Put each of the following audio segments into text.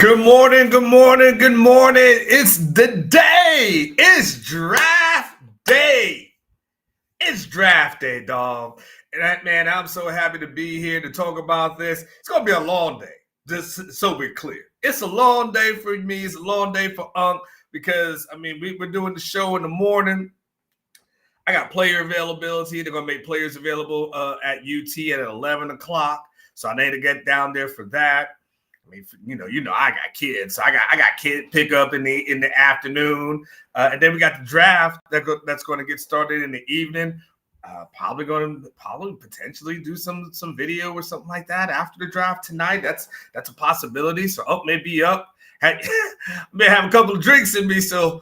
Good morning, good morning, good morning. It's the day. It's draft day. It's draft day, dog. And man, I'm so happy to be here to talk about this. It's going to be a long day, just so we're clear. It's a long day for me. It's a long day for because, we're doing the show in the morning. I got player availability. They're going to make players available at UT at 11 o'clock. So I need to get down there for that. I got kids, so I got kid pickup in the afternoon, and then we got the draft that's going to get started in the evening. Probably potentially do some video or something like that after the draft tonight. That's a possibility. So maybe up. May have a couple of drinks in me, so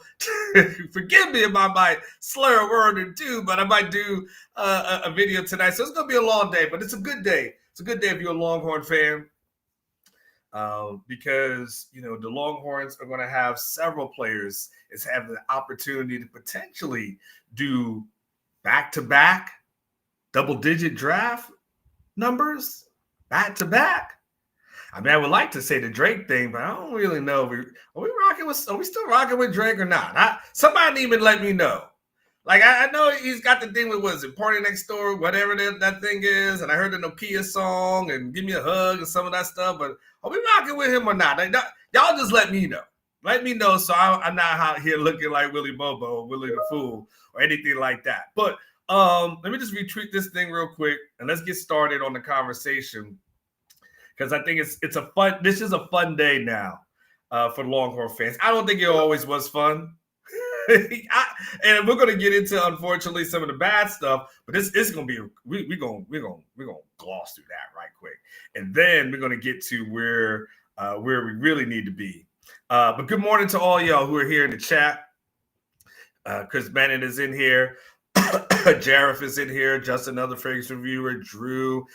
forgive me if I might slur a word or two, but I might do a video tonight. So it's going to be a long day, but it's a good day. It's a good day if you're a Longhorn fan. Because the Longhorns are going to have several players is having the opportunity to potentially do back-to-back double-digit draft numbers back-to-back. I would like to say the Drake thing, but I don't really know. Are we still rocking with Drake or not? Somebody didn't even let me know. Like, I know he's got the thing with, what is it, Party Next Door, whatever that thing is, and I heard the Nokia song and Give Me a Hug and some of that stuff, but are we rocking with him or not? Y'all just let me know. Let me know so I'm not out here looking like Willie Bobo or Willie the Fool or anything like that. But let me just retweet this thing real quick, and let's get started on the conversation because I think this is a fun day now for Longhorn fans. I don't think it always was fun. And we're going to get into, unfortunately, some of the bad stuff, but it's going to be we're going to gloss through that right quick, and then we're going to get to where we really need to be. But good morning to all y'all who are here in the chat. Chris Bennett is in here, Jareth is in here, Justin, another Fragrance reviewer, Drew,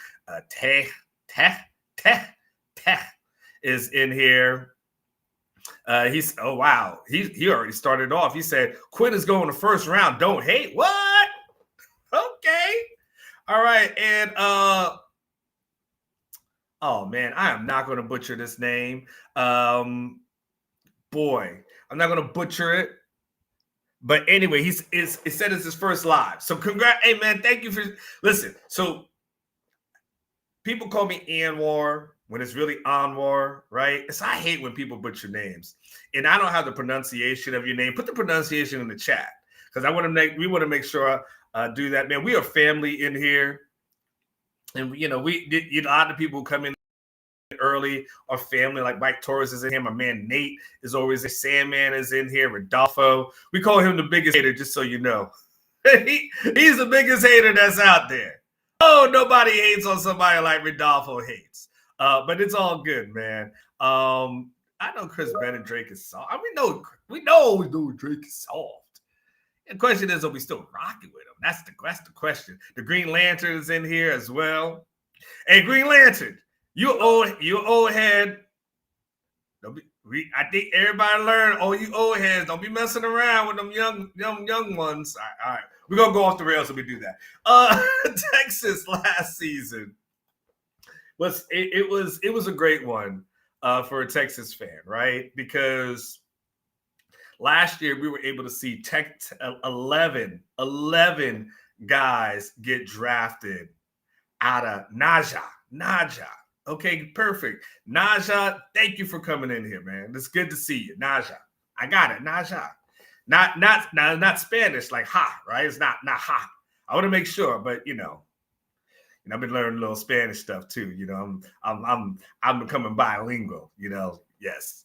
Teh is in here. He already started off. He said Quinn is going the first round. Don't hate. What? Okay. All right. And oh man, I am not going to butcher this name. I'm not going to butcher it. But anyway, he said it's his first live. So congrats. Hey man, thank you for listen. So people call me Anwar when it's really Anwar, right? So I hate when people butcher names, and I don't have the pronunciation of your name. Put the pronunciation in the chat because we want to make sure I do that, man. We are family in here, and a lot of people who come in early are family. Like Mike Torres is in here. My man Nate is always there. Sandman is in here. Rodolfo. We call him the biggest hater, just so you know. He's the biggest hater that's out there. Oh, nobody hates on somebody like Rodolfo hates. But it's all good, man. I know Chris Bennett, Drake is soft. We know Drake is soft. The question is, are we still rocking with him? That's the question. The Green Lantern is in here as well. Hey, Green Lantern, you old head. I think everybody learn. Oh, you old heads, don't be messing around with them young ones. All right. We're gonna go off the rails when we do that. Texas last season was a great one for a Texas fan, right? Because last year we were able to see 11 guys get drafted out of Naja. Okay, perfect. Naja, thank you for coming in here, man. It's good to see you, Naja. I got it, Naja. Not Spanish like ha, right? It's not ha. I want to make sure, but I've been learning a little Spanish stuff too. I'm becoming bilingual. Yes,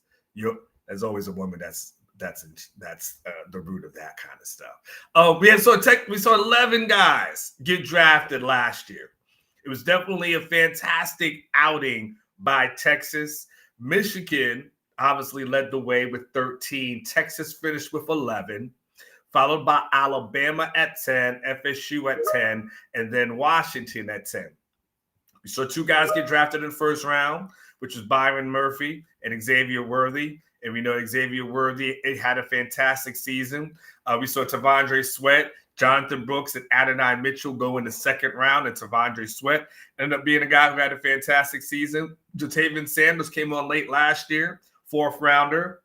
there's always a woman that's the root of that kind of stuff. We saw 11 guys get drafted last year. It was definitely a fantastic outing by Texas. Michigan obviously led the way with 13. Texas finished with 11, followed by Alabama at 10, FSU at 10, and then Washington at 10. We saw two guys get drafted in the first round, which was Byron Murphy and Xavier Worthy. And we know Xavier Worthy had a fantastic season. We saw Tavondre Sweat, Jonathan Brooks, and Adonai Mitchell go in the second round, and Tavondre Sweat ended up being a guy who had a fantastic season. Jatavian Sanders came on late last year, 4th rounder.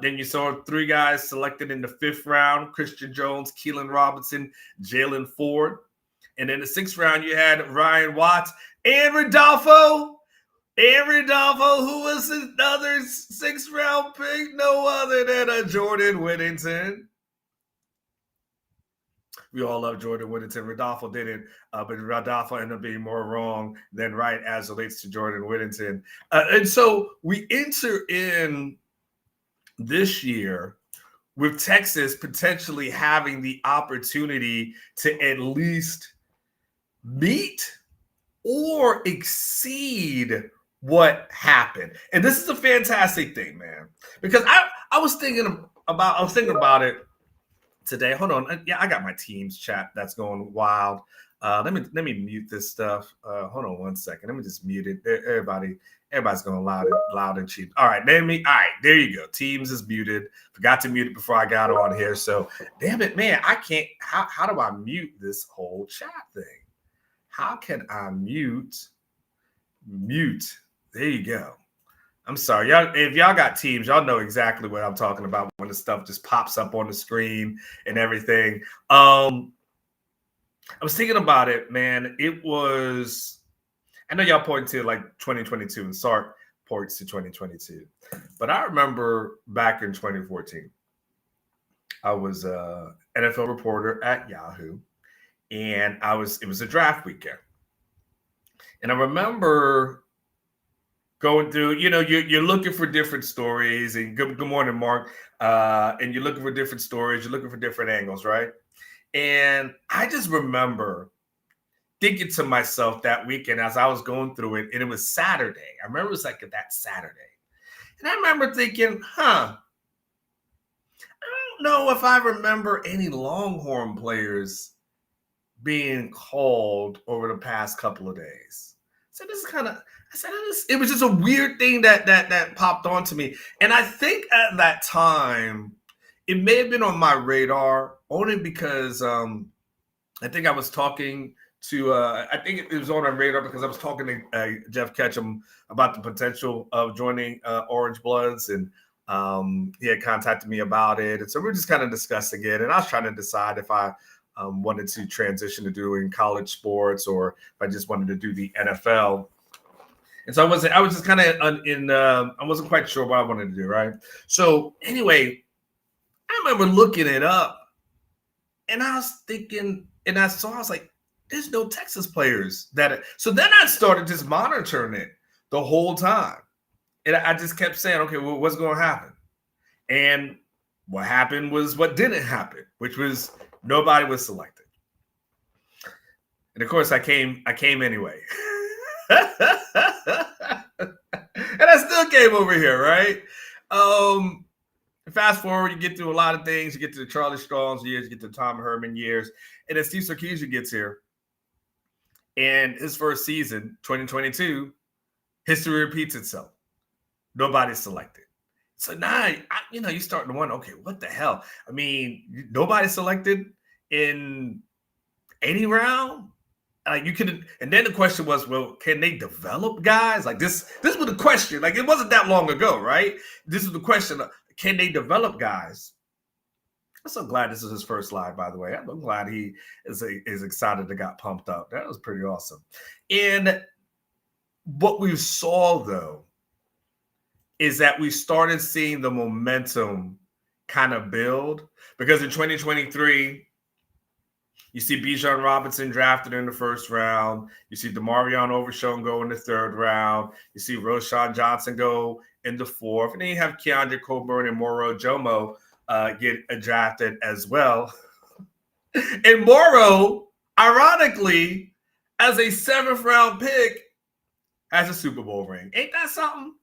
Then you saw 3 guys selected in the 5th round: Christian Jones, Keelan Robinson, Jalen Ford. And in the 6th round, you had Ryan Watts and Rodolfo. And Rodolfo, who was another 6th round pick, no other than Jordan Whittington. We all love Jordan Whittington. Rodolfo didn't, but Rodolfo ended up being more wrong than right as relates to Jordan Whittington. And so we enter in this year with Texas potentially having the opportunity to at least meet or exceed what happened. And this is a fantastic thing, man, because I was thinking about it today. Hold on. Yeah, I got my Teams chat that's going wild. Let me mute this stuff. Hold on one second. Let me just mute it. Everybody's going loud and cheap. All right, there you go. Teams is muted. Forgot to mute it before I got on here. So damn it, man. I can't. How do I mute this whole chat thing? How can I mute? There you go. I'm sorry, y'all. If y'all got Teams, y'all know exactly what I'm talking about when the stuff just pops up on the screen and everything. I was thinking about it, man. It was, I know y'all point to like 2022, and Sark points to 2022, but I remember back in 2014, I was an NFL reporter at Yahoo, and it was a draft weekend, and I remember going through, you're looking for different stories, and good morning, Mark. And you're looking for different stories, you're looking for different angles, right? And I just remember thinking to myself that weekend as I was going through it, and it was Saturday. I remember it was like that Saturday. And I remember thinking, I don't know if I remember any Longhorn players being called over the past couple of days. So this is kind of, it was just a weird thing that popped onto me. And I think at that time, it may have been on my radar only because I think I was talking to, I think it was on our radar because I was talking to Jeff Ketchum about the potential of joining Orange Bloods, and he had contacted me about it. And so we were just kind of discussing it, and I was trying to decide if I wanted to transition to doing college sports or if I just wanted to do the NFL. And so I was just kind of I wasn't quite sure what I wanted to do, right? So anyway, I remember looking it up, and I was thinking, and I was like, there's no Texas players so then I started just monitoring it the whole time. And I just kept saying, okay, well, what's going to happen? And what happened was what didn't happen, which was nobody was selected. And of course I came anyway. And I still came over here, right? Fast forward, you get through a lot of things. You get to the Charlie Strong's years, you get to the Tom Herman years, and then Steve Sarkisian gets here. And his first season, 2022, history repeats itself. Nobody's selected. So now, you're starting to wonder, okay, what the hell? I mean, nobody's selected in any round? You could, and then the question was, well, can they develop guys? Like this was the question. Like, it wasn't that long ago, right? This is the question. Can they develop guys? I'm so glad this is his first live, by the way. I'm glad he is excited and got pumped up. That was pretty awesome. And what we saw, though, is that we started seeing the momentum kind of build, because in 2023, you see Bijan Robinson drafted in the first round. You see Demarion Overshown go in the 3rd round. You see Roshan Johnson go in the 4th. And then you have Keandre Coburn and Moro Jomo get drafted as well. And Moro, ironically, as a 7th round pick, has a Super Bowl ring. Ain't that something?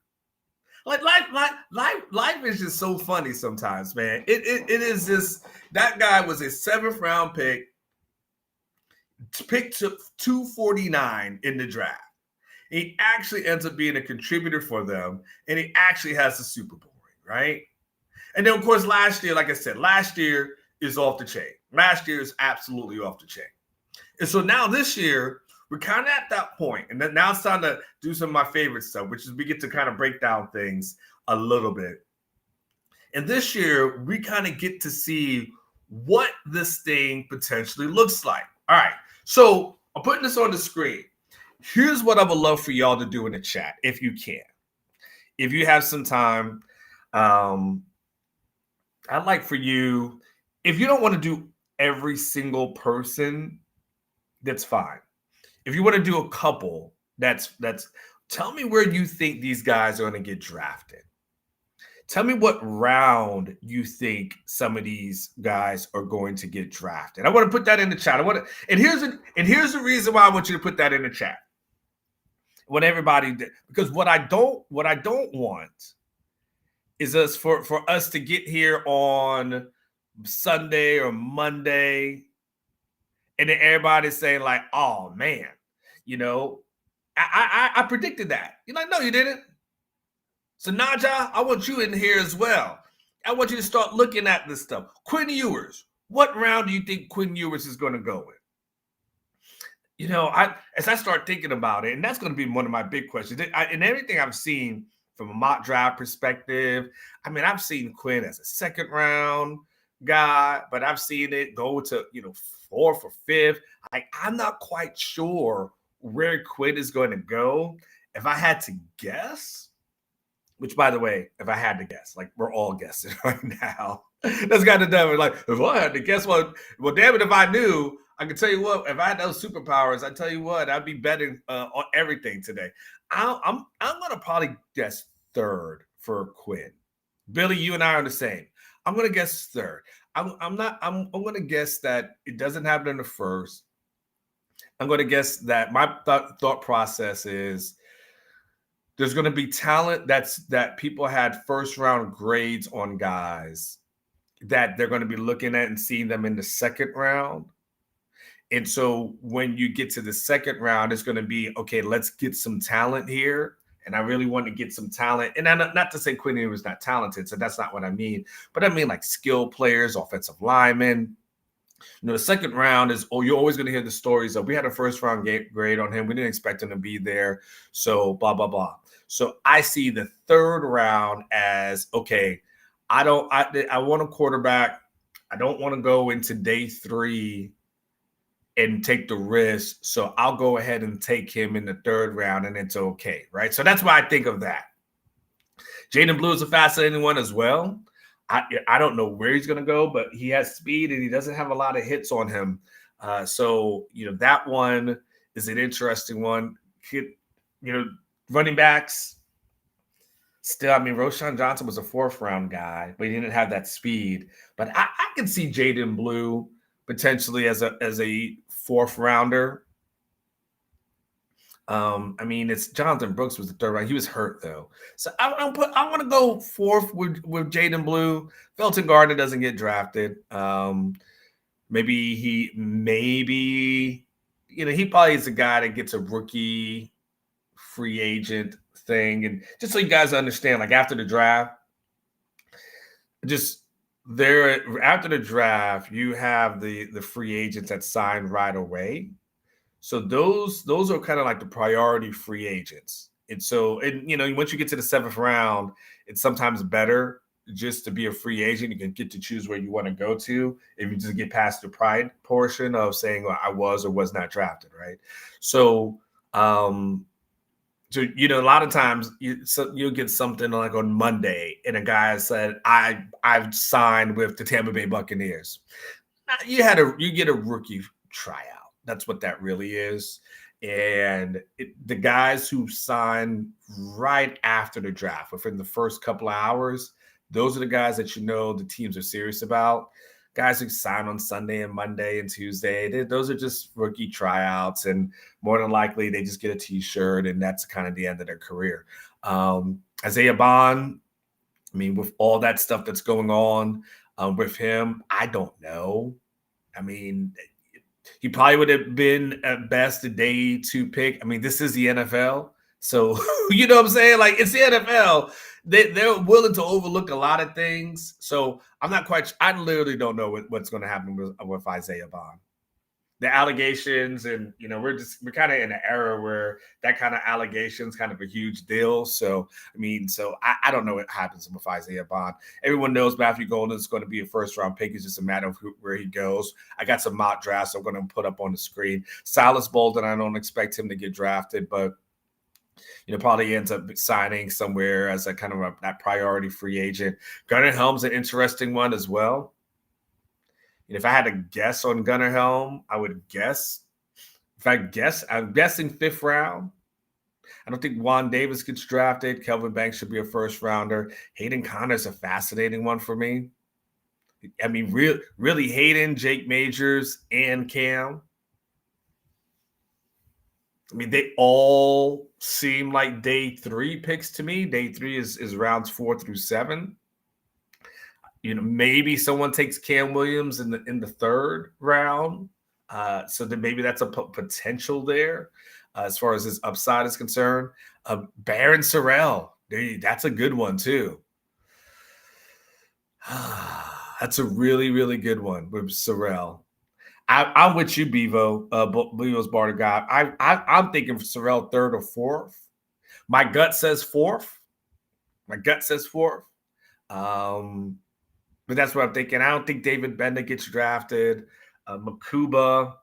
Like life is just so funny sometimes, man. It is just, that guy was a 7th round pick. Picked to 249 in the draft. He actually ends up being a contributor for them, and he actually has the Super Bowl ring, right? And then, of course, last year, like I said, last year is off the chain. Last year is absolutely off the chain. And so now this year, we're kind of at that point. And then now it's time to do some of my favorite stuff, which is we get to kind of break down things a little bit. And this year, we kind of get to see what this thing potentially looks like. All right. So I'm putting this on the screen. Here's what I would love for y'all to do in the chat, if you can. If you have some time, I'd like for you, if you don't want to do every single person, that's fine. If you want to do a couple, that's tell me where you think these guys are going to get drafted. Tell me what round you think some of these guys are going to get drafted. I want to put that in the chat. And here's the reason why I want you to put that in the chat. When everybody, because what I don't want is for us to get here on Sunday or Monday, and then everybody's saying like, "Oh man, I predicted that." You're like, "No, you didn't." So Naja, I want you in here as well. I want you to start looking at this stuff. Quinn Ewers, what round do you think Quinn Ewers is going to go in? As I start thinking about it, and that's going to be one of my big questions. And everything I've seen from a mock draft perspective, I mean, I've seen Quinn as a second round guy, but I've seen it go to, 4th or 5th. I'm not quite sure where Quinn is going to go. If I had to guess, which, by the way, if I had to guess, like we're all guessing right now, that's kind of dumb. Like, if I had to guess, well, damn it, if I knew, I can tell you what, if I had those superpowers, I tell you what, I'd be betting on everything today. I'm going to probably guess 3rd for Quinn. Billy, you and I are the same. I'm going to guess 3rd. I'm going to guess that it doesn't happen in the 1st. I'm going to guess that my thought process is there's going to be talent that people had 1st round grades on guys that they're going to be looking at and seeing them in the 2nd round. And so when you get to the 2nd round, it's going to be, okay, let's get some talent here. And I really want to get some talent. And not to say Quinn was not talented, so that's not what I mean. But I mean like skill players, offensive linemen. The 2nd round is, you're always going to hear the stories of we had a 1st round grade on him. We didn't expect him to be there. So blah, blah, blah. So I see the 3rd round as, okay, I want a quarterback. I don't want to go into day 3 and take the risk. So I'll go ahead and take him in the 3rd round, and it's okay, right? So that's why I think of that. Jaden Blue is a fascinating one as well. I don't know where he's going to go, but he has speed and he doesn't have a lot of hits on him. So that one is an interesting one. Running backs. Still, I mean, Roschon Johnson was a 4th round guy, but he didn't have that speed. But I can see Jaden Blue potentially as a 4th rounder. I mean, it's Jonathan Brooks was the 3rd round. He was hurt though, so I'm going to go 4th with Jaden Blue. Felton Gardner doesn't get drafted. Maybe he probably is a guy that gets a rookie free agent thing. And just so you guys understand, like after the draft, after the draft, you have the free agents that sign right away. So those are kind of like the priority free agents. And so, once you get to the 7th round, it's sometimes better just to be a free agent. You can get to choose where you want to go to if you just get past the pride portion of saying, well, I was or was not drafted, right? So, a lot of times you'll get something like on Monday and a guy said, I've signed with the Tampa Bay Buccaneers. You get a rookie tryout. That's what that really is. And the guys who sign right after the draft, within the first couple of hours, those are the guys that the teams are serious about. Guys who sign on Sunday and Monday and Tuesday, those are just rookie tryouts. And more than likely, they just get a T-shirt, and that's kind of the end of their career. Isaiah Bond, I mean, with all that stuff that's going on with him, I don't know. I mean, he probably would have been at best a day 2 pick. I mean, this is the NFL. So, you know what I'm saying? Like, it's the NFL. They're willing to overlook a lot of things. So I'm not quite – I literally don't know what's going to happen with Isaiah Bond. the allegations, and we're kind of in an era where that kind of allegations kind of a huge deal. So I don't know what happens with Isaiah Bond. Everyone knows Matthew Golden is going to be a first round pick. It's just a matter of where he goes. I got some mock drafts I'm going to put up on the screen. Silas Bolden, I don't expect him to get drafted, but probably ends up signing somewhere as a kind of that priority free agent. Gunnar Helm's an interesting one as well. If I had to guess on Gunnar Helm, I would guess. I'm guessing 5th round. I don't think Juan Davis gets drafted. Kelvin Banks should be a first rounder. Hayden Connor's a fascinating one for me. I mean, really Hayden, Jake Majors, and Cam. I mean, they all seem like day 3 picks to me. Day 3 is rounds 4 through 7. Maybe someone takes Cam Williams in the 3rd round. So then maybe that's a potential there as far as his upside is concerned. Baron Sorrell, that's a good one too. That's a really, really good one with Sorrell. I'm with you, Bevo. Bevo's Barter guy. I'm thinking Sorrell 3rd or 4th. My gut says 4th. But that's what I'm thinking. I don't think David Bender gets drafted. Makuba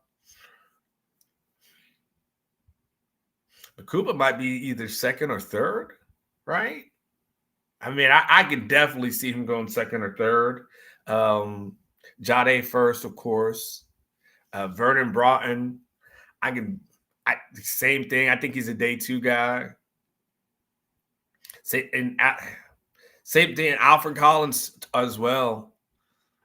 might be either 2nd or 3rd, right? I mean, I could definitely see him going 2nd or 3rd. Jade 1st, of course. Vernon Broughton. Same thing. I think he's a day 2 guy. Same thing, Alfred Collins as well.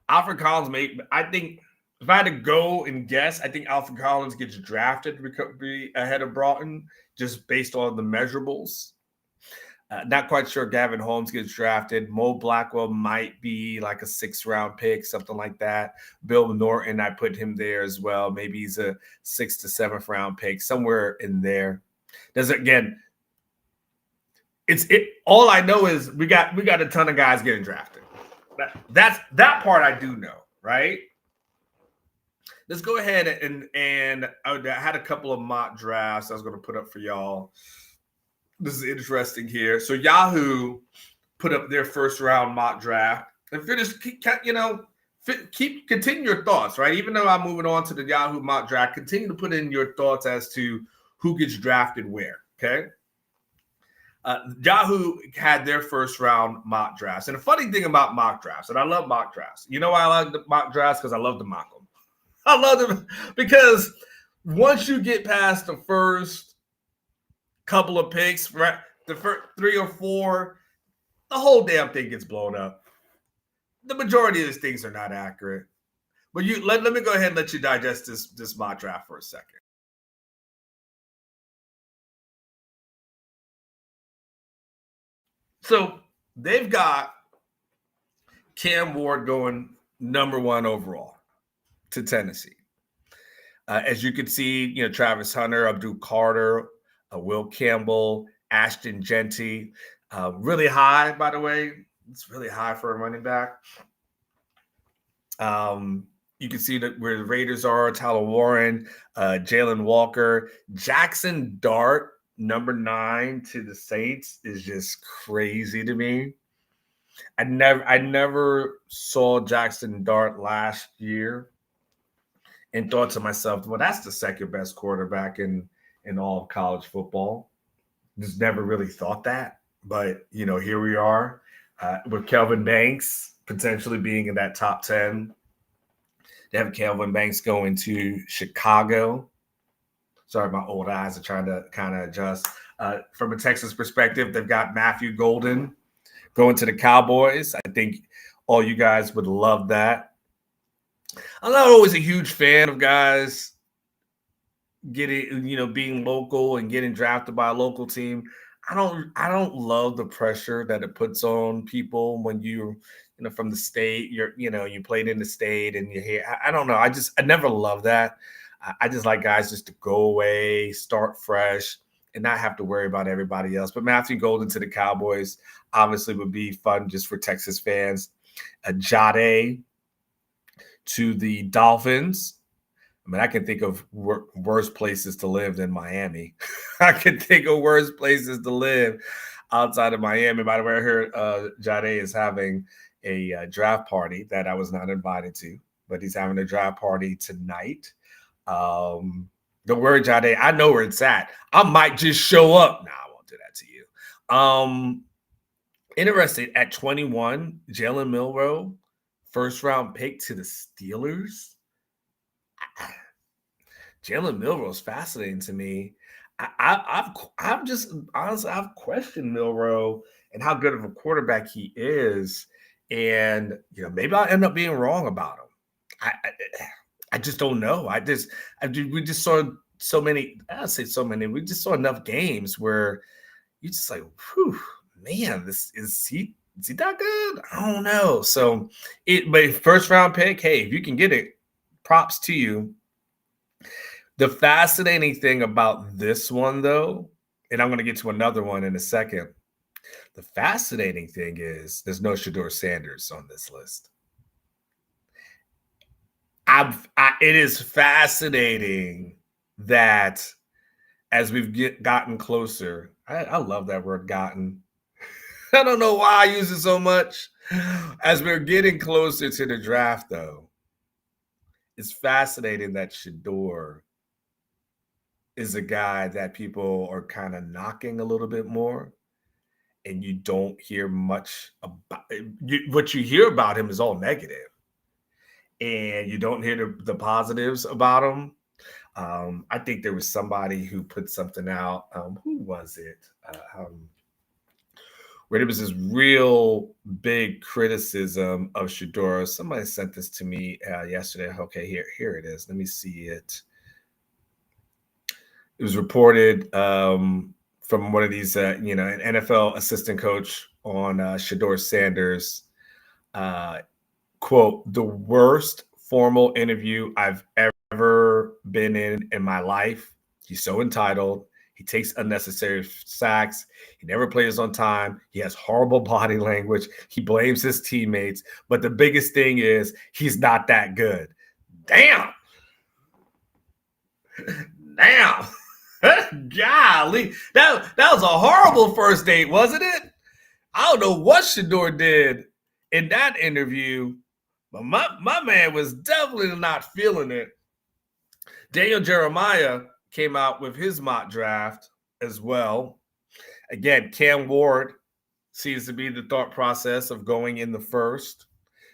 Alfred Collins I think if I had to go and guess, I think Alfred Collins gets drafted to be ahead of Broughton just based on the measurables. Not quite sure Gavin Holmes gets drafted. Mo Blackwell might be like a 6th round pick, something like that. Bill Norton, I put him there as well. Maybe he's a 6th to 7th round pick, somewhere in there. All I know is we got a ton of guys getting drafted. That part I do know, right? Let's go ahead and I had a couple of mock drafts I was going to put up for y'all. This is interesting here. So Yahoo put up their 1st round mock draft and continue your thoughts, right? Even though I'm moving on to the Yahoo mock draft, continue to put in your thoughts as to who gets drafted where, okay? Yahoo had their 1st round mock drafts. And the funny thing about mock drafts, and I love mock drafts. You know why I like the mock drafts? Because I love to mock them. I love them because once you get past the first couple of picks, right, the first 3 or 4, the whole damn thing gets blown up. The majority of these things are not accurate. But let me go ahead and let you digest this mock draft for a second. So they've got Cam Ward going number 1 overall to Tennessee. As you can see, Travis Hunter, Abdul Carter, Will Campbell, Ashton Genty, really high, by the way. It's really high for a running back. You can see that where the Raiders are, Tyler Warren, Jalen Walker, Jackson Dart, number 9 to the Saints is just crazy to me. I never saw Jackson Dart last year and thought to myself, well, that's the 2nd best quarterback in all of college football. Just never really thought that. But, here we are with Kelvin Banks potentially being in that top 10. They have Kelvin Banks going to Chicago. Sorry, my old eyes are trying to kind of adjust. From a Texas perspective, they've got Matthew Golden going to the Cowboys. I think all you guys would love that. I'm not always a huge fan of guys getting, being local and getting drafted by a local team. I don't love the pressure that it puts on people when you from the state. You played in the state and you're here. I don't know. I never loved that. I just like guys just to go away, start fresh, and not have to worry about everybody else. But Matthew Golden to the Cowboys obviously would be fun just for Texas fans. Jade to the Dolphins. I mean, I can think of worse places to live than Miami. I can think of worse places to live outside of Miami. By the way, I heard Jade is having a draft party that I was not invited to, but he's having a draft party tonight. Don't worry, Jade. I know where it's at. I might just show up. Nah, I won't do that to you. Interested at 21, Jalen Milroe, first round pick to the Steelers. Jalen Milroe is fascinating to me. I've just honestly I've questioned Milroe and how good of a quarterback he is, and maybe I'll end up being wrong about him. I just don't know. We just saw so many. I say so many. We just saw enough games where you just like, whew, man, is he that good? I don't know. So but first round pick. Hey, if you can get it, props to you. The fascinating thing about this one, though, and I'm going to get to another one in a second. The fascinating thing is there's no Shedeur Sanders on this list. It is fascinating that as we've gotten closer, I love that word gotten. I don't know why I use it so much. As we're getting closer to the draft, though, it's fascinating that Shedeur is a guy that people are kind of knocking a little bit more, and you don't hear much about what you hear about him is all negative, and you don't hear the positives about him. I think there was somebody who put something out. Who was it? Where there was this real big criticism of Shedeur. Somebody sent this to me yesterday. Okay, here it is. Let me see it. It was reported from one of these, an NFL assistant coach on Shedeur Sanders. Quote, the worst formal interview I've ever been in my life. He's so entitled. He takes unnecessary sacks. He never plays on time. He has horrible body language. He blames his teammates. But the biggest thing is he's not that good. Damn. Golly. That was a horrible first date, wasn't it? I don't know what Shedeur did in that interview, but my man was definitely not feeling it. Daniel Jeremiah came out with his mock draft as well. Again, Cam Ward seems to be the thought process of going in the first.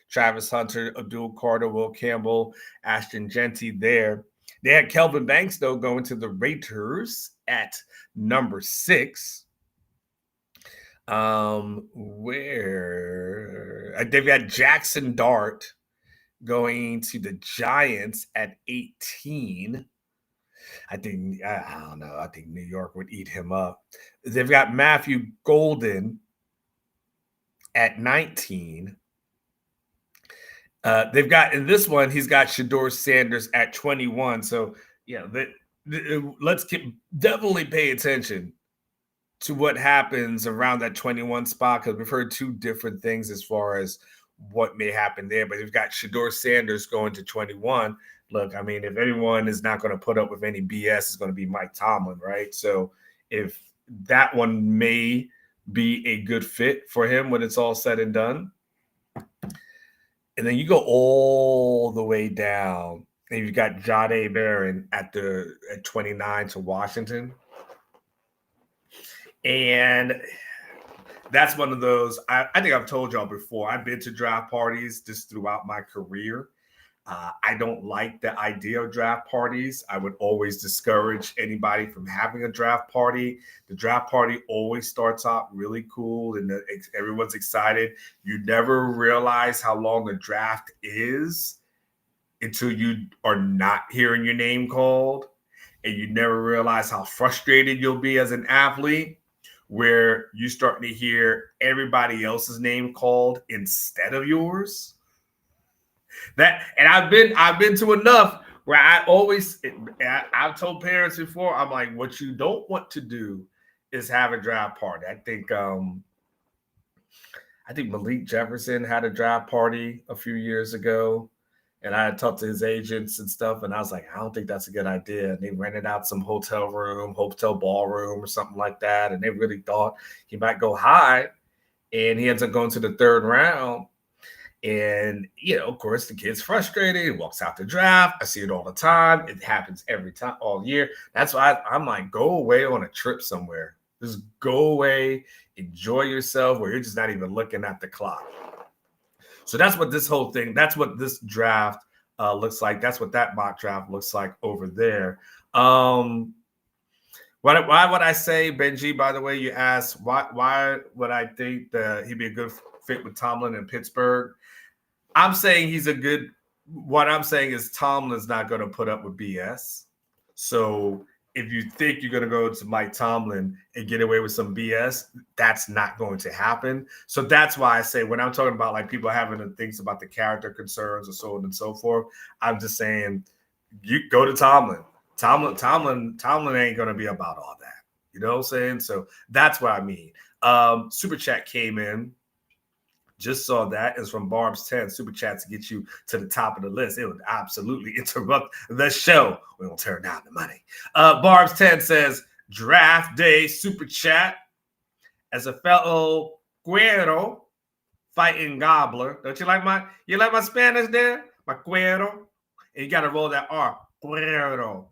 Travis Hunter, Abdul Carter, Will Campbell, Ashton Genty there. They had Kelvin Banks, though, going to the Raiders at number 6. Where they've got Jackson Dart going to the Giants at 18. I don't know. I think New York would eat him up. They've got Matthew Golden at 19. They've got in this one, he's got Shedeur Sanders at 21. So let's definitely pay attention to what happens around that 21 spot, because we've heard two different things as far as what may happen there. But we've got Shedeur Sanders going to 21. Look, I mean, if anyone is not going to put up with any BS, it's going to be Mike Tomlin, right? So if that one may be a good fit for him when it's all said and done. And then you go all the way down, and you've got Jahdae Barron at 29 to Washington. And that's one of those, I think I've told y'all before, I've been to draft parties just throughout my career. I don't like the idea of draft parties. I would always discourage anybody from having a draft party. The draft party always starts out really cool and everyone's excited. You never realize how long the draft is until you are not hearing your name called. And you never realize how frustrated you'll be as an athlete, where you start to hear everybody else's name called instead of yours. I've been to enough where I've told parents before, I'm like, what you don't want to do is have a draft party. I think Malik Jefferson had a draft party a few years ago. And I had talked to his agents and stuff, and I was like, I don't think that's a good idea. And they rented out some hotel ballroom or something like that. And they really thought he might go high. And he ends up going to the third round. And, of course, the kid's frustrated. He walks out the draft. I see it all the time. It happens every time, all year. That's why I'm like, go away on a trip somewhere. Just go away, enjoy yourself, where you're just not even looking at the clock. So that's what that's what this draft looks like. That's what that mock draft looks like over there. Why would I say, Benji, by the way, you asked, why would I think that he'd be a good fit with Tomlin in Pittsburgh? I'm saying what I'm saying is Tomlin's not going to put up with BS. So if you think you're going to go to Mike Tomlin and get away with some BS, that's not going to happen. So that's why I say when I'm talking about like people having things about the character concerns or so on and so forth, I'm just saying you go to Tomlin. Tomlin ain't going to be about all that. You know what I'm saying? So that's what I mean. Super Chat came in. Just saw that. It's from Barb's 10. Super Chats to get you to the top of the list. It would absolutely interrupt the show. We won't turn down the money. Barb's 10 says, draft day Super Chat. As a fellow Cuero fighting gobbler. Don't you like my Spanish there? My Cuero. And you got to roll that R. Cuero.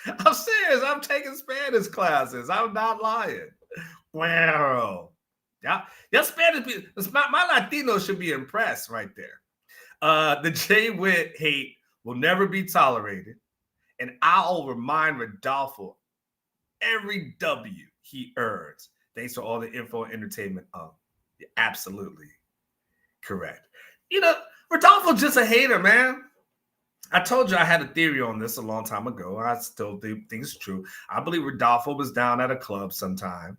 I'm serious. I'm taking Spanish classes. I'm not lying. Well, yeah, Spanish. My Latinos should be impressed right there. The Jay Witt hate will never be tolerated, and I'll remind Rodolfo every W he earns. Thanks for all the info and entertainment. You're absolutely correct. Rodolfo's just a hater, man. I told you I had a theory on this a long time ago. I still think it's true. I believe Rodolfo was down at a club sometime.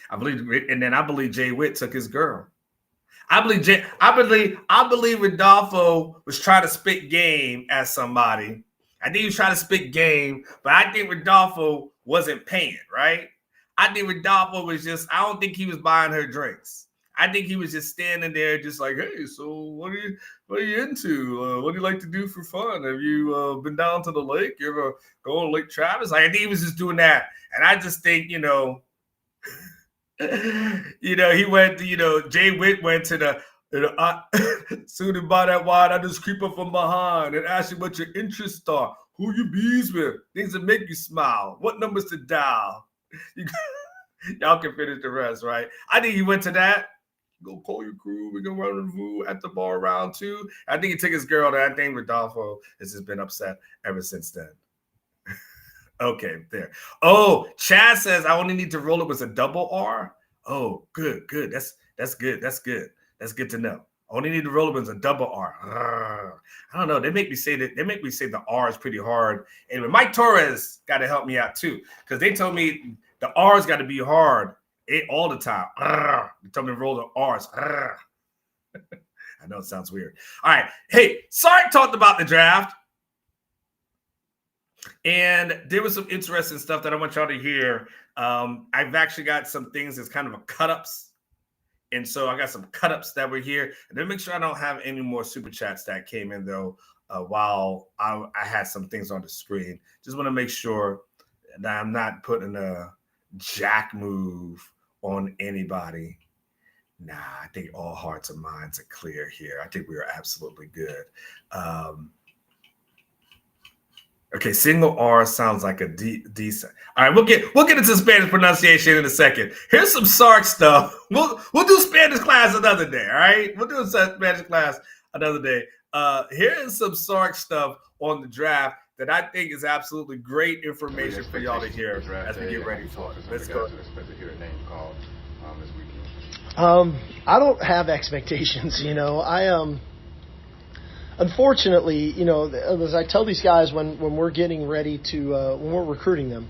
I believe Jay Witt took his girl. I believe Rodolfo was trying to spit game at somebody. I think he was trying to spit game, but I think Rodolfo wasn't paying, right? I think Rodolfo was I don't think he was buying her drinks. I think he was just standing there just like, hey, so what are you into? What do you like to do for fun? Have you been down to the lake? You ever go on Lake Travis? I think he was just doing that. And I just think, he went to, Jay Witt went to the, soon as buy that wine, I just creep up from behind and ask you what your interests are. Who you bees with? Things that make you smile. What numbers to dial? Y'all can finish the rest, right? I think he went to that. Go call your crew. We're going to rendezvous at the bar round 2. I think he took his girl there. I think Rodolfo has just been upset ever since then. Okay, there. Oh, Chad says I only need to roll it with a double R. Oh, good. That's good. That's good to know. Only need to roll it with a double R. I don't know. They make me say the R is pretty hard. Anyway, Mike Torres got to help me out too, because they told me the R's got to be hard all the time. They told me to roll the R's. I know it sounds weird. All right. Hey, Sark talked about the draft. And there was some interesting stuff that I want y'all to hear. I've actually got some things that's kind of a cut-ups. And so I got some cut-ups that were here. And then make sure I don't have any more super chats that came in, though, while I had some things on the screen. Just want to make sure that I'm not putting a jack move on anybody. Nah, I think all hearts and minds are clear here. I think we are absolutely good. Okay, single R sounds like a decent. All right, we'll get into Spanish pronunciation in a second. Here's some Sark stuff. We'll do Spanish class another day. All right, we'll do Spanish class another day. Here is some Sark stuff on the draft that I think is absolutely great information for y'all to hear as we get ready for it. Let's go. Expect to hear a name called this weekend. I don't have expectations. Unfortunately, as I tell these guys when we're getting ready to when we're recruiting them,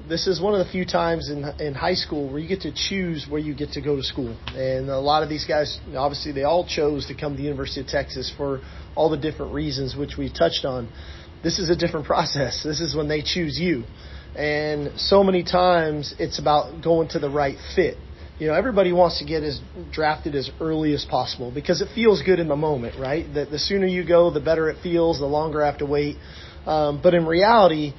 this is one of the few times in high school where you get to choose where you get to go to school. And a lot of these guys, obviously, they all chose to come to the University of Texas for all the different reasons which we touched on. This is a different process. This is when they choose you. And so many times it's about going to the right fit. everybody wants to get drafted as early as possible because it feels good in the moment, right? The sooner you go, the better it feels, the longer I have to wait. But in reality,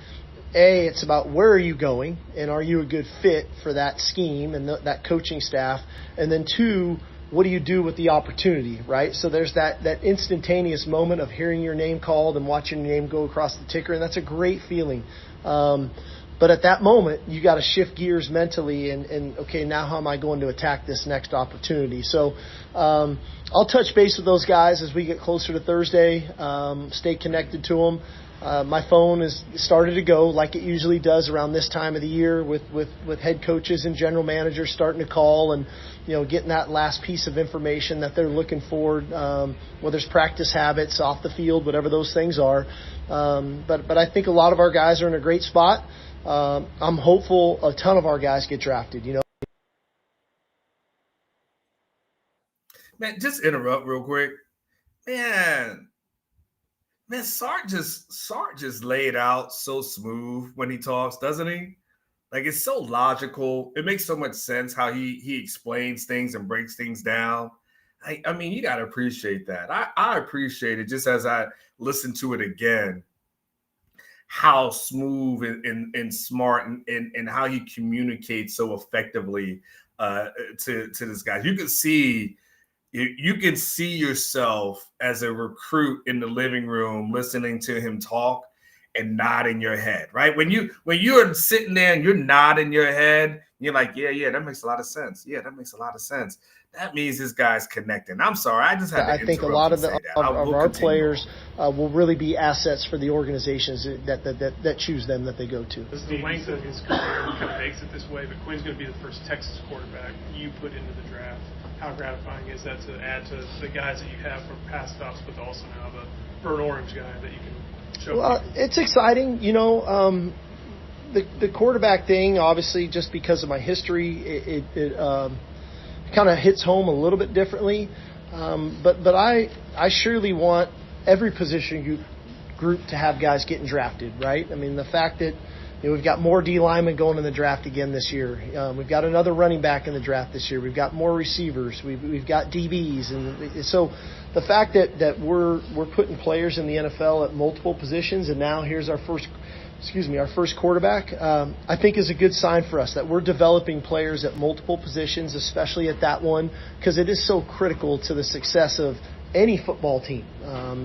A, it's about where are you going and are you a good fit for that scheme and that coaching staff? And then 2, what do you do with the opportunity, right? So there's that instantaneous moment of hearing your name called and watching your name go across the ticker, and that's a great feeling. But at that moment, you got to shift gears mentally and okay, now how am I going to attack this next opportunity? So I'll touch base with those guys as we get closer to Thursday, stay connected to them. My phone is started to go like it usually does around this time of the year with head coaches and general managers starting to call and, getting that last piece of information that they're looking for, whether it's practice habits, off the field, whatever those things are. But I think a lot of our guys are in a great spot. I'm hopeful a ton of our guys get drafted, Man, just interrupt real quick. Man, Sark just laid out so smooth when he talks, doesn't he? Like, it's so logical. It makes so much sense how he explains things and breaks things down. I mean, you got to appreciate that. I appreciate it just as I listen to it again, how smooth and smart and how he communicates so effectively to this guy. You can see yourself as a recruit in the living room listening to him talk and nodding your head, right? When you're sitting there and you're nodding your head, you're like, yeah, that makes a lot of sense. Yeah, that makes a lot of sense. That means this guy's connecting. I'm sorry, I just had to. I think a lot of our players will really be assets for the organizations that choose them, that they go to. The length of his career kind of makes it this way, but Quinn's going to be the first Texas quarterback you put into the draft. How gratifying is that to add to the guys that you have from past stops, but also now the burnt orange guy that you can show? Well, it's exciting. The quarterback thing, obviously, just because of my history, it kind of hits home a little bit differently. But I surely want every position group to have guys getting drafted, right? I mean, the fact that we've got more D linemen going in the draft again this year. We've got another running back in the draft this year. We've got more receivers. We've got DBs, and so the fact that we're putting players in the NFL at multiple positions, and now here's our first quarterback, I think is a good sign for us that we're developing players at multiple positions, especially at that one, because it is so critical to the success of any football team.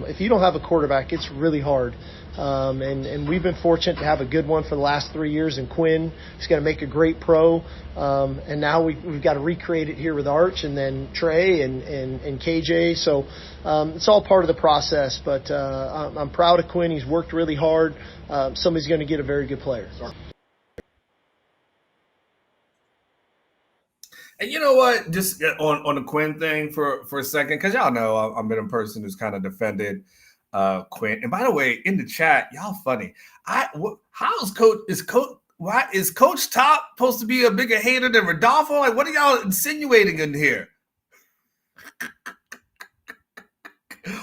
If you don't have a quarterback, it's really hard. And we've been fortunate to have a good one for the last 3 years in Quinn. He's going to make a great pro. And now we've got to recreate it here with Arch and then Trey and KJ. So it's all part of the process. But I'm proud of Quinn. He's worked really hard. Somebody's going to get a very good player. And you know what? Just on the Quinn thing for a second, because y'all know I've been a person who's kind of defended Quinn. And by the way, in the chat, y'all funny. Why is Coach Top supposed to be a bigger hater than Rodolfo? Like, what are y'all insinuating in here?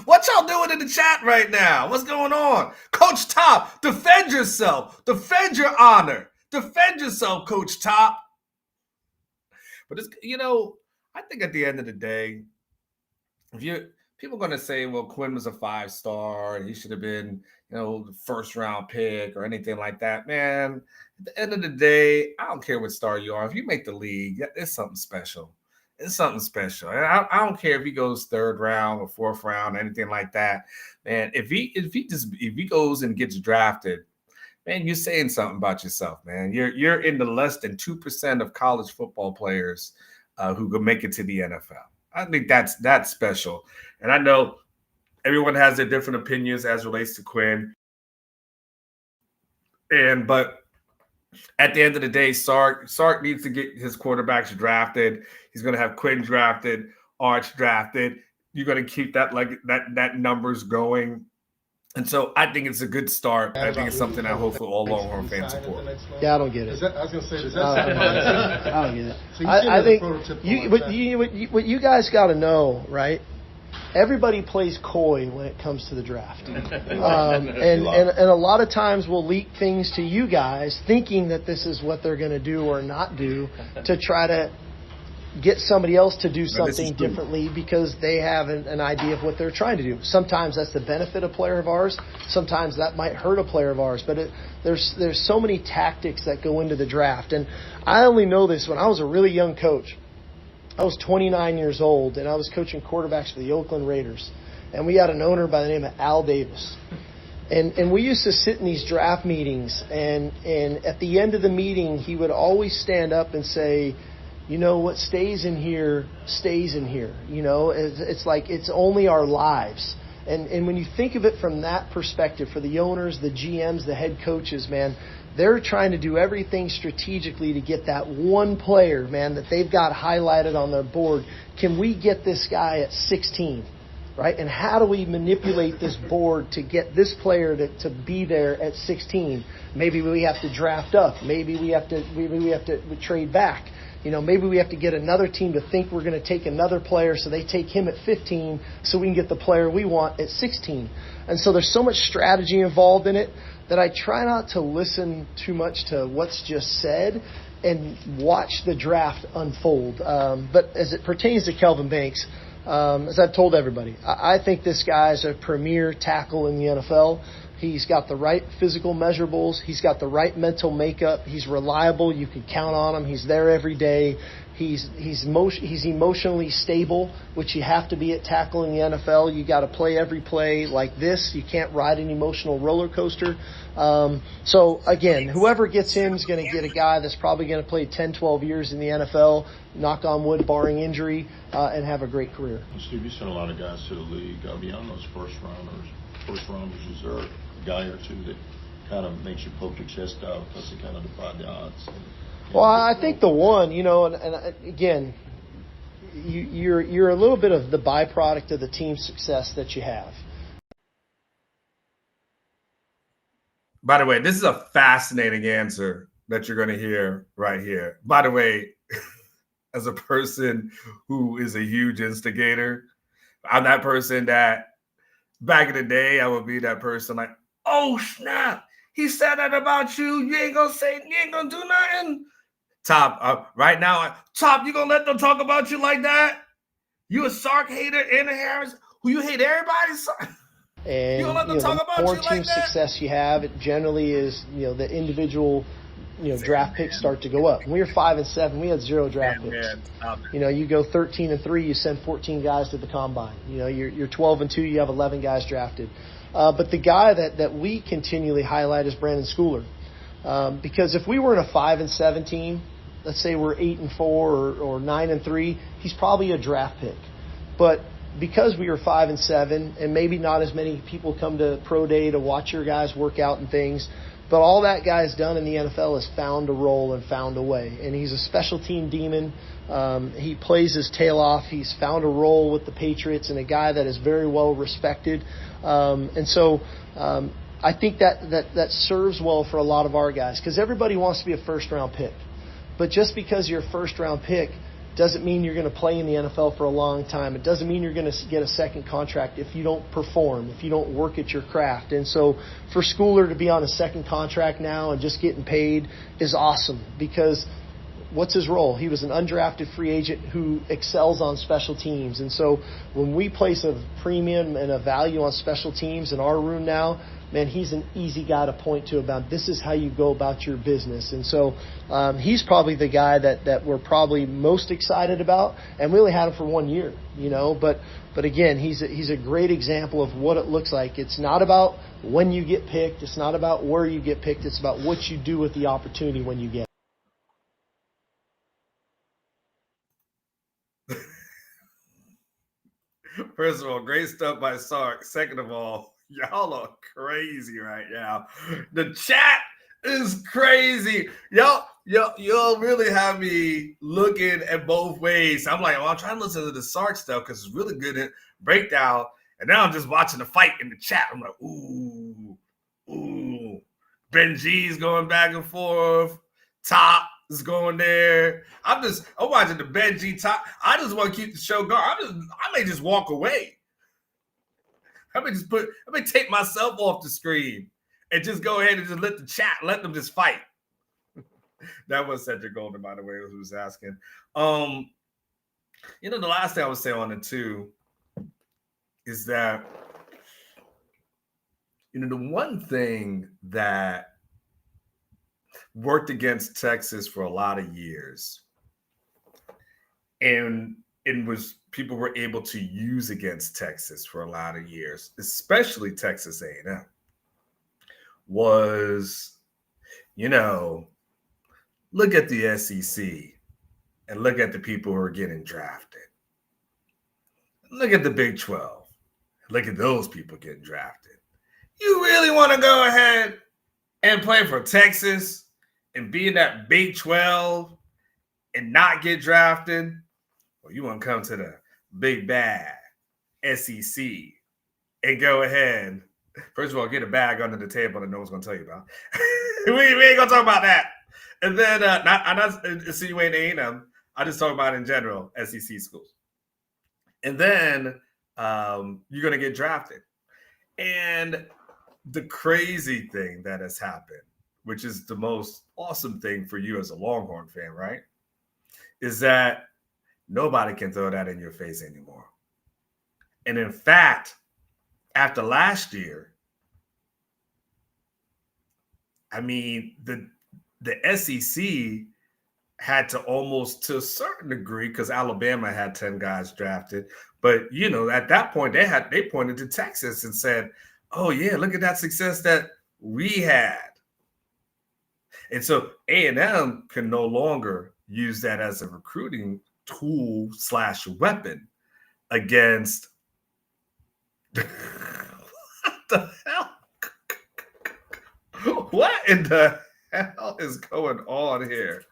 What y'all doing in the chat right now? What's going on? Coach Top, defend yourself. Defend your honor. Defend yourself, Coach Top. But it's, I think at the end of the day, people are going to say, well, Quinn was a 5-star and he should have been, the first round pick or anything like that. Man, at the end of the day, I don't care what star you are. If you make the league, it's something special. It's something special. And I don't care if he goes 3rd round or 4th round or anything like that. Man, if he goes and gets drafted, man, you're saying something about yourself, man. You're in the less than 2% of college football players who can make it to the NFL. I think that's special. And I know everyone has their different opinions as relates to Quinn. But at the end of the day, Sark needs to get his quarterbacks drafted. He's going to have Quinn drafted, Arch drafted. You're going to keep that numbers going. And so I think it's a good start. I think it's something I hope for all Longhorn fans support. Yeah, I don't get it. I was going to say, does that I don't get it. So I think what you guys got to know, right? Everybody plays coy when it comes to the draft. And a lot of times we'll leak things to you guys thinking that this is what they're going to do or not do to try to get somebody else to do Now, this is something true. differently because they have an idea of what they're trying to do. Sometimes that's the benefit of a player of ours. Sometimes that might hurt a player of ours. But there's so many tactics that go into the draft. And I only know this when I was a really young coach. I was 29 years old, and I was coaching quarterbacks for the Oakland Raiders. And we had an owner by the name of Al Davis. And we used to sit in these draft meetings, and at the end of the meeting, he would always stand up and say, you know, what stays in here stays in here. You know, it's like it's only our lives. And when you think of it from that perspective, for the owners, the GMs, the head coaches, man, they're trying to do everything strategically to get that one player, man, that they've got highlighted on their board. Can we get this guy at 16? Right? And how do we manipulate this board to get this player to be there at 16? Maybe we have to draft up. Maybe we have to trade back. You know, maybe we have to get another team to think we're going to take another player, so they take him at 15 so we can get the player we want at 16. And so there's so much strategy involved in it that I try not to listen too much to what's just said and watch the draft unfold. But as it pertains to Kelvin Banks, as I've told everybody, I think this guy is a premier tackle in the NFL. He's got the right physical measurables. He's got the right mental makeup. He's reliable. You can count on him. He's there every day. He's emotionally stable, which you have to be at tackle in the NFL. You got to play every play like this. You can't ride an emotional roller coaster. So again, whoever gets him is going to get a guy that's probably going to play 10, 12 years in the NFL, knock on wood, barring injury, and have a great career. Well, Steve, you sent a lot of guys to the league. Beyond those first rounders, is there a guy or two that kind of makes you poke your chest out because they kind of defy the odds? Well, I think the one, you know, and again, you're a little bit of the byproduct of the team success that you have. By the way, this is a fascinating answer that you're going to hear right here. By the way, as a person who is a huge instigator, I'm that person that back in the day, I would be that person like, oh, snap, he said that about you. You ain't going to do nothing. Top, right now, Top, you going to let them talk about you like that? You a Sark hater and a Harris, who you hate everybody? And you don't let them talk about more you team like that? success you have, it generally is, you know, the individual, you know, draft picks start to go up. When we were 5 and 7, we had 0 draft picks. You know, you go 13 and 3, you send 14 guys to the combine. You know, you're 12 and 2, you have 11 guys drafted. But the guy that we continually highlight is Brandon Schooler, because if we were in a 5 and 7 team, let's say we're 8 and 4 or 9 and 3, he's probably a draft pick. But because we were 5 and 7, and maybe not as many people come to pro day to watch your guys work out and things, but all that guy's done in the NFL is found a role and found a way. And he's a special team demon. He plays his tail off. He's found a role with the Patriots and a guy that is very well respected. And so I think that serves well for a lot of our guys, because everybody wants to be a first-round pick. But just because you're a first-round pick doesn't mean you're going to play in the NFL for a long time. It doesn't mean you're going to get a second contract if you don't perform, if you don't work at your craft. And so for Schooler to be on a second contract now and just getting paid is awesome, because what's his role? He was an undrafted free agent who excels on special teams. And so when we place a premium and a value on special teams in our room now, man, he's an easy guy to point to about this is how you go about your business. And so he's probably the guy that we're probably most excited about. And we only had him for 1 year, you know. But again, he's a great example of what it looks like. It's not about when you get picked. It's not about where you get picked. It's about what you do with the opportunity when you get it. First of all, great stuff by Sark. Second of all, y'all are crazy right now. The chat is crazy. Y'all really have me looking at both ways. I'm like, well, I'm trying to listen to the Sark stuff because it's really good at breakdown. And now I'm just watching the fight in the chat. I'm like, ooh. Benji's going back and forth. Top is going there. I'm watching the Benji Top. I just want to keep the show going. I may just walk away. I may take myself off the screen and just go ahead and just let them just fight. That was Cedric Golden, by the way, who was asking. The last thing I would say on it too is that, the one thing that worked against Texas for a lot of years, and it was people were able to use against Texas for a lot of years, especially Texas A&M, was, look at the SEC and look at the people who are getting drafted. Look at the Big 12. Look at those people getting drafted. You really want to go ahead and play for Texas and be in that Big 12 and not get drafted? Well, you want to come to the big bad SEC and go ahead. First of all, get a bag under the table that no one's going to tell you about. we ain't going to talk about that. And then, I'm not insinuating A&M. I just talk about in general SEC schools. And then you're going to get drafted. And the crazy thing that has happened, which is the most awesome thing for you as a Longhorn fan, right, is that nobody can throw that in your face anymore. And in fact, after last year, I mean, the SEC had to almost, to a certain degree, because Alabama had 10 guys drafted. But, at that point, they pointed to Texas and said, oh, yeah, look at that success that we had. And so A&M can no longer use that as a recruiting tool / weapon against what the hell? What in the hell is going on here?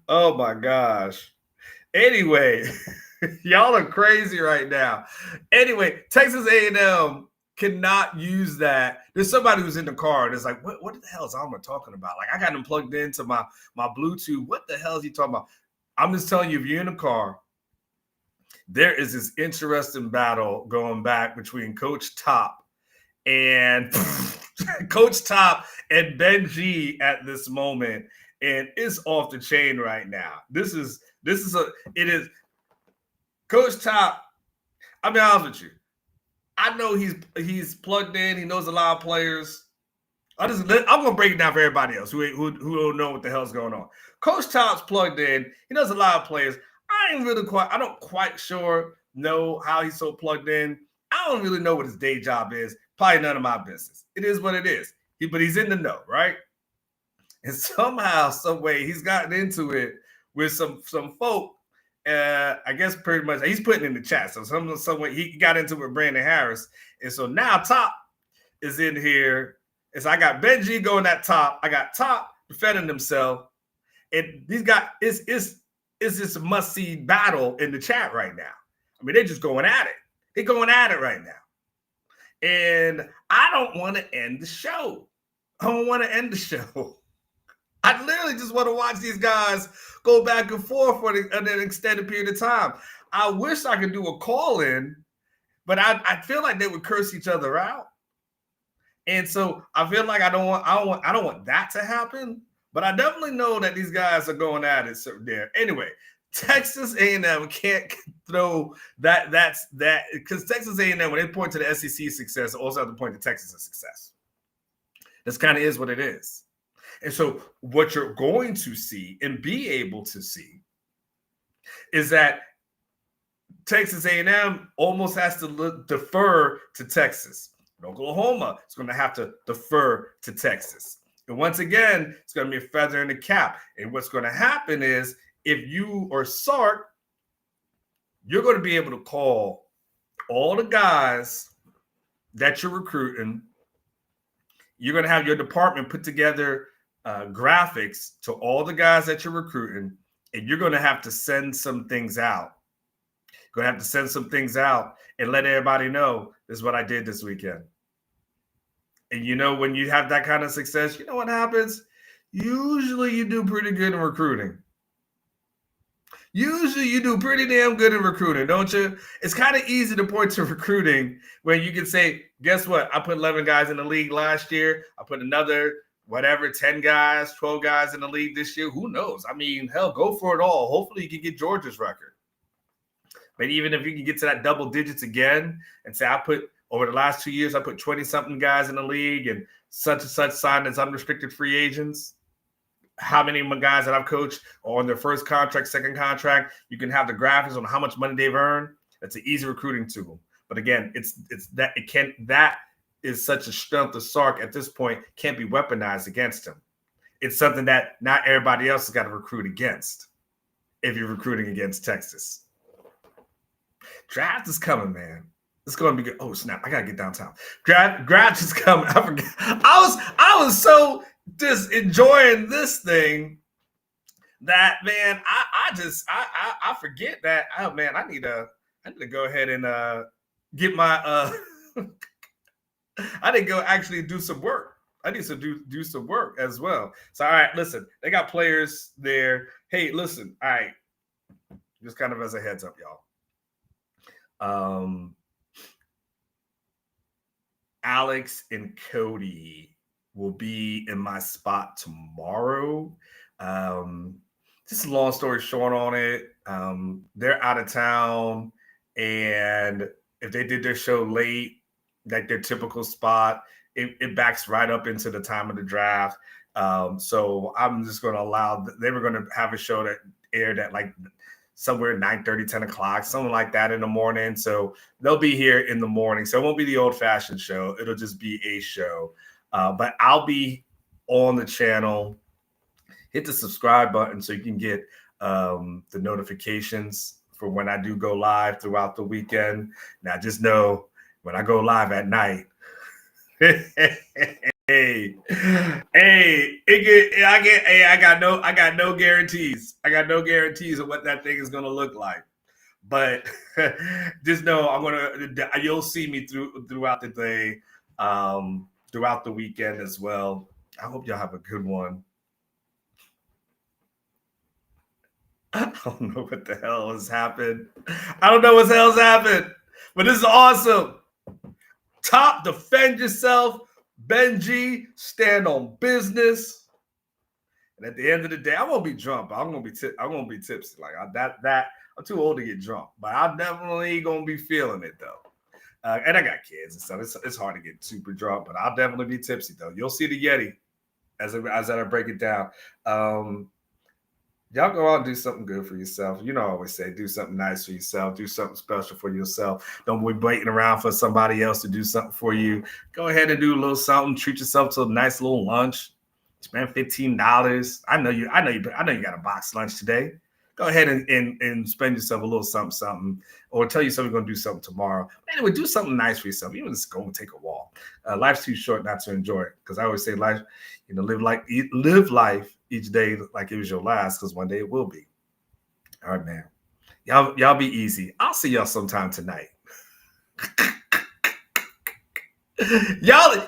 Oh my gosh. Anyway, y'all are crazy right now. Anyway, Texas A&M cannot use that. There's somebody who's in the car and it's like, what the hell is Alma talking about? Like, I got him plugged into my Bluetooth. What the hell is he talking about? I'm just telling you, if you're in a car, there is this interesting battle going back between Coach Top and Coach Top and Ben G at this moment, and it's off the chain right now. It is Coach Top. I'll be honest with you. I know he's plugged in. He knows a lot of players. I'm gonna break it down for everybody else who don't know what the hell's going on. Coach Top's plugged in. He knows a lot of players. I don't quite sure know how he's so plugged in. I don't really know what his day job is. Probably none of my business. It is what it is. But he's in the know, right? And somehow, some way, he's gotten into it with some folk. I guess pretty much he's putting in the chat. So some way he got into it with Brandon Harris. And so now Top is in here. And so I got Benji going at Top. I got Top defending himself. And these guys, it's this must-see battle in the chat right now. I mean, they're just going at it. They're going at it right now. And I don't want to end the show. I don't want to end the show. I literally just want to watch these guys go back and forth for an extended period of time. I wish I could do a call-in, but I feel like they would curse each other out. And so I feel like I don't want that to happen. But I definitely know that these guys are going at it there. Anyway, Texas A&M can't throw that. That's that because Texas A&M, when they point to the SEC success, also have to point to Texas' success. This kind of is what it is. And so what you're going to see and be able to see is that Texas A&M almost has to defer to Texas. Oklahoma is going to have to defer to Texas. And once again, it's going to be a feather in the cap. And what's going to happen is if you are Sark, you're going to be able to call all the guys that you're recruiting. You're going to have your department put together graphics to all the guys that you're recruiting, and you're going to have to send some things out. You're going to have to send some things out and let everybody know this is what I did this weekend. And when you have that kind of success, you know what happens? Usually you do pretty good in recruiting. Usually you do pretty damn good in recruiting, don't you? It's kind of easy to point to recruiting when you can say, guess what? I put 11 guys in the league last year. I put another, 10 guys, 12 guys in the league this year. Who knows? I mean, hell, go for it all. Hopefully you can get Georgia's record. But even if you can get to that double digits again and say, over the last 2 years, I put 20-something guys in the league and such signed as unrestricted free agents. How many of my guys that I've coached are on their first contract, second contract? You can have the graphics on how much money they've earned. It's an easy recruiting tool. But again, that is such a strength of Sark at this point, can't be weaponized against him. It's something that not everybody else has got to recruit against if you're recruiting against Texas. Draft is coming, man. It's going to be good. Oh, snap. I got to get downtown. Draft is coming. I forget. I was so just enjoying this thing that, man, I forget that. Oh, man, I need to go ahead and get my I need to go actually do some work. I need to do some work as well. So, all right, listen, they got players there. Hey, listen, all right, just kind of as a heads up, y'all. Alex and Cody will be in my spot tomorrow. Just a long story short on it. They're out of town, and if they did their show late, like their typical spot, it backs right up into the time of the draft. So I'm just going to allow. They were going to have a show that aired at like somewhere 9:30, 10 o'clock, something like that in the morning. So they'll be here in the morning. So it won't be the old-fashioned show. It'll just be a show. But I'll be on the channel. Hit the subscribe button so you can get the notifications for when I do go live throughout the weekend. Now, just know when I go live at night, I got no guarantees. I got no guarantees of what that thing is gonna look like. But just know you'll see me throughout the day, throughout the weekend as well. I hope y'all have a good one. I don't know what the hell has happened. I don't know what the hell's happened, but this is awesome. Top, defend yourself. Benji, stand on business. And at the end of the day, I won't be drunk, but I'm gonna be tipsy. Like I'm too old to get drunk, but I'm definitely gonna be feeling it though. And I got kids and stuff. It's hard to get super drunk, but I'll definitely be tipsy though. You'll see the Yeti as I break it down. Y'all go out and do something good for yourself. You know, I always say, do something nice for yourself. Do something special for yourself. Don't be waiting around for somebody else to do something for you. Go ahead and do a little something. Treat yourself to a nice little lunch. Spend $15. I know you got a box lunch today. Go ahead and spend yourself a little something, or tell yourself you're going to do something tomorrow. Anyway, do something nice for yourself. Even just go and take a walk. Life's too short not to enjoy it. Because I always say life, live life each day like it was your last, because one day it will be. All right, man. Y'all be easy. I'll see y'all sometime tonight. Y'all